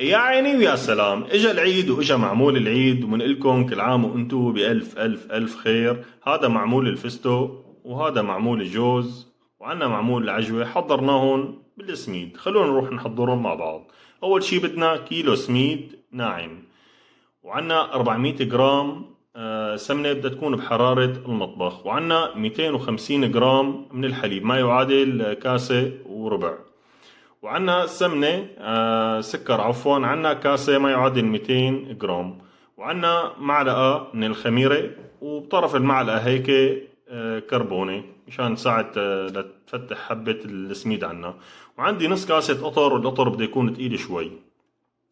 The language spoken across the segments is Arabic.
يا عيني ويا سلام، اجا العيد واجا معمول العيد، ومنقلكم كل عام وانتو بألف ألف ألف خير. هذا معمول الفستق وهذا معمول الجوز، وعنا معمول العجوة حضرناهم بالسميد. خلونا نروح نحضرهم مع بعض. أول شي بدنا كيلو سميد ناعم، وعنا 400 جرام سمنة بدها تكون بحرارة المطبخ، وعنا 250 جرام من الحليب ما يعادل كاسة وربع، وعنا سمنة سكر عفوا عنا كاسة ما يعادل 200 جرام، وعنا معلقة من الخميرة، وبطرف المعلقة هيك كربونة مشان تساعد لتفتح حبة السميد عنا. وعندي نص كاسة قطر، والقطر بده يكون تقيل شوي.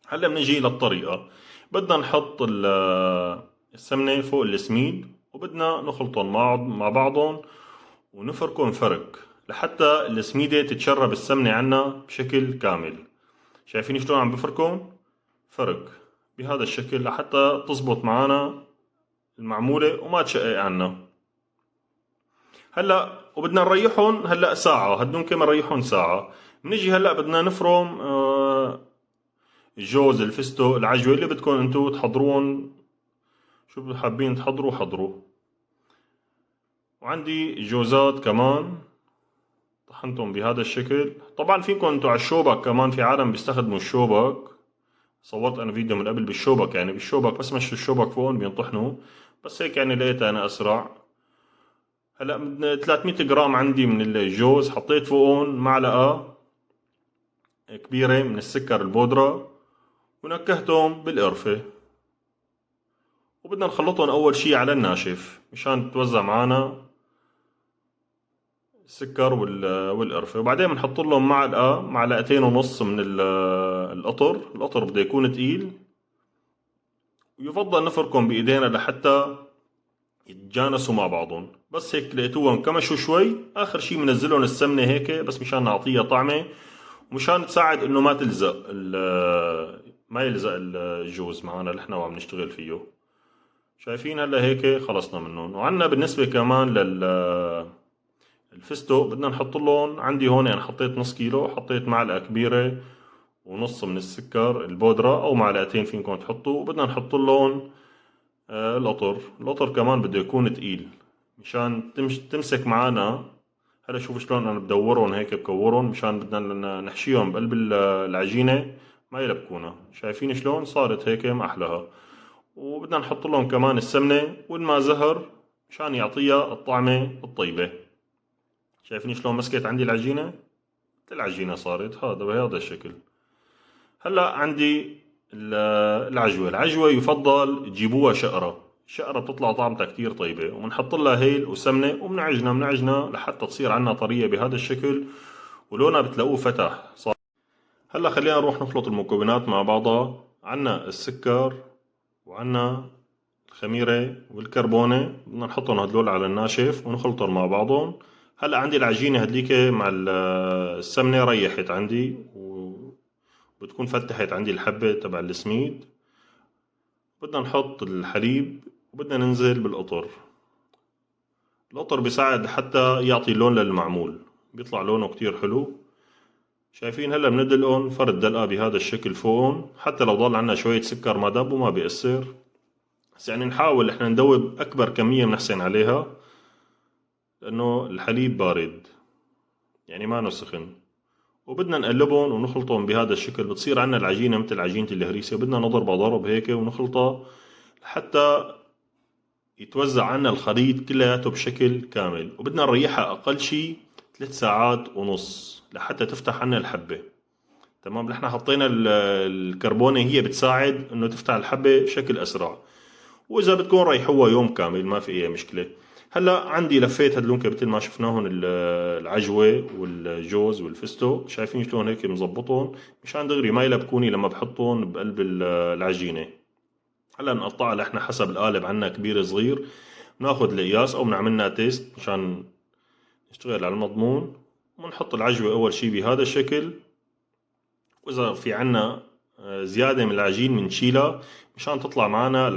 هلا بنجي للطريقة. بدنا نحط السمنة فوق السميد، وبدنا نخلطهم مع بعضهم ونفركهم فرك لحتى السميدة تتشرب السمنة عنا بشكل كامل. شايفين شلون عم بفركهم؟ فرك بهذا الشكل لحتى تزبط معنا المعمولة وما تشقق عنا. هلا وبدنا نريحهم هلا ساعة، هدول كمان نريحهم ساعة. بنجي هلا بدنا نفرم الجوز، الفستق، العجوة، اللي بدكم انتو تحضرون. شو حابين تحضروا حضروا. وعندي جوزات كمان طحنتهم بهذا الشكل. طبعا فيكم انتو على الشوبك كمان، في عالم بيستخدموا الشوبك. صورت انا فيديو من قبل بالشوبك، يعني بالشوبك بس مش الشوبك فوقهم بينطحنوا، بس هيك يعني لقيت انا اسرع. هلا 300 جرام عندي من الجوز، حطيت فوقهم معلقة كبيرة من السكر البودرة، ونكهتهم بالقرفة. وبدنا نخلطهم اول شي على الناشف مشان تتوزع معنا السكر والقرفة. وبعدين بنحط لهم معلقة معلقتين ونص من القطر بده يكون تقيل، ويفضل نفركم بإيدينا لحتى يتجانسوا مع بعضهم. بس هيك لقيتوهم كمشوا شوي، آخر شي بنزلهم السمنة هيك بس مشان نعطيها طعمة، ومشان تساعد إنه ما تلزق ما يلزق الجوز معنا اللي احنا وعم نشتغل فيه. شايفين هلا هيك خلصنا منهم. وعنا بالنسبة كمان الفستق بدنا نحط لهم. عندي هون يعني حطيت نص كيلو، حطيت معلقة كبيرة ونص من السكر البودرة أو معلقتين فينكم تحطوا. وبدنا نحط لهم القطر كمان بده يكون تقيل مشان تمسك معانا. هلا شوف شلون أنا بدورهم هيك بكورهم مشان بدنا نحشيهم بقلب العجينة ما يلبكونا. شايفين شلون صارت هيك ما أحلاها. وبدنا نحط لهم كمان السمنة والماء زهر مشان يعطيها الطعمة الطيبة. شايفين شلون مسكت عندي العجينة؟ العجينة صارت هذا بهذا الشكل. هلا عندي العجوة يفضل تجيبوها شقرة بتطلع طعمتها كتير طيبة، وبنحط لها هيل وسمنة وبنعجنها لحتى تصير عنا طرية بهذا الشكل، ولونها بتلاقوه فتح صار. هلا خلينا نروح نخلط المكونات مع بعضها. عنا السكر وعنا الخميرة والكربونة، بدنا نحطهم هدول على الناشف ونخلطهم مع بعضهم. هلا عندي العجينة هديك مع السمنة ريحت عندي، وبتكون فتحت عندي الحبة تبع السميد. بدنا نحط الحليب وبدنا ننزل بالقطر. القطر بيساعد حتى يعطي لون للمعمول، بيطلع لونه كتير حلو. شايفين هلا بندلقهم فرد دلقة بهذا الشكل فوقهم، حتى لو ضل عنا شوية سكر ما دب وما بيأثر. بس يعني نحاول احنا ندوب أكبر كمية بنحسن عليها، لأنه الحليب بارد يعني ما سخن. وبدنا نقلبهم ونخلطهم بهذا الشكل، بتصير عنا العجينة مثل عجينة الهريسة. بدنا نضربها ضرب هيك ونخلطها لحتى يتوزع عنا الخليط كلياته بشكل كامل. وبدنا نريحها أقل شي 3 ساعات ونص لحتى تفتح عنا الحبة. تمام، نحن حطينا الكربونة هي بتساعد انه تفتح الحبة بشكل اسرع. واذا بدكم ريحوها يوم كامل ما في اي مشكلة. هلا عندي لفيت هدلون مثل ما شفناهم العجوة والجوز والفستق. شايفين شلون هيك مزبطهم مشان دغري ما يلبكوني لما بحطهم بقلب العجينة. هلا نقطعها نحن حسب القالب، عنا كبير صغير ناخذ القياس او بنعملنا تيست مشان نشتغل على المضمون. ونحط العجوة اول شي بهذا الشكل، واذا في عنا زيادة من العجين بنشيلها مشان تطلع معنا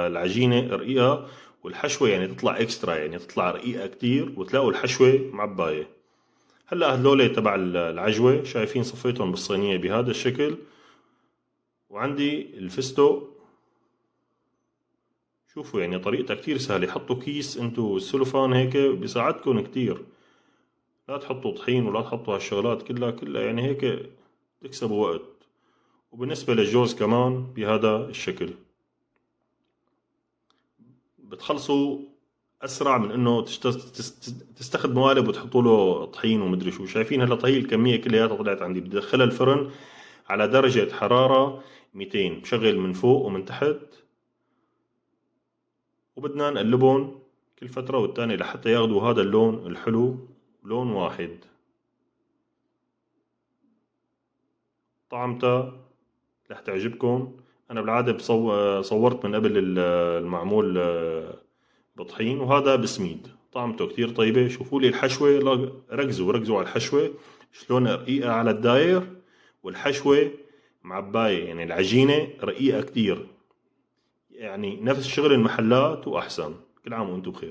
العجينة رقيقة، والحشوة يعني تطلع اكسترا، يعني تطلع رقيقة كتير وتلاقوا الحشوة معباية. هلا هذول تبع العجوة شايفين صفيتهم بالصينية بهذا الشكل. وعندي الفستق. شوفوا يعني طريقتها كتير سهلة. حطوا كيس انتو السلوفان هيك بيساعدكم كتير. لا تحطوا طحين ولا تحطوا هالشغلات كلها يعني هيك تكسبوا وقت. وبالنسبة للجوز كمان بهذا الشكل بتخلصوا أسرع من إنه تستخدموا قالب وتحطوا له طحين ومدري شو. شايفين هلا طهي الكمية كلياتها طلعت عندي. بدي أدخلها الفرن على درجة حرارة 200، بشغل من فوق ومن تحت، وبدنا نقلبهم كل فترة والتانية لحتى ياخدوا هذا اللون الحلو، لون واحد. طعمتها رح تعجبكم. أنا بالعادة صورت من قبل المعمول بطحين، وهذا بسميد. طعمته كتير طيبة. شوفوا لي الحشوة، ركزوا على الحشوة شلون رقيقة على الداير، والحشوة معباية، يعني العجينة رقيقة كتير، يعني نفس شغل المحلات وأحسن. كل عام وأنتم بخير.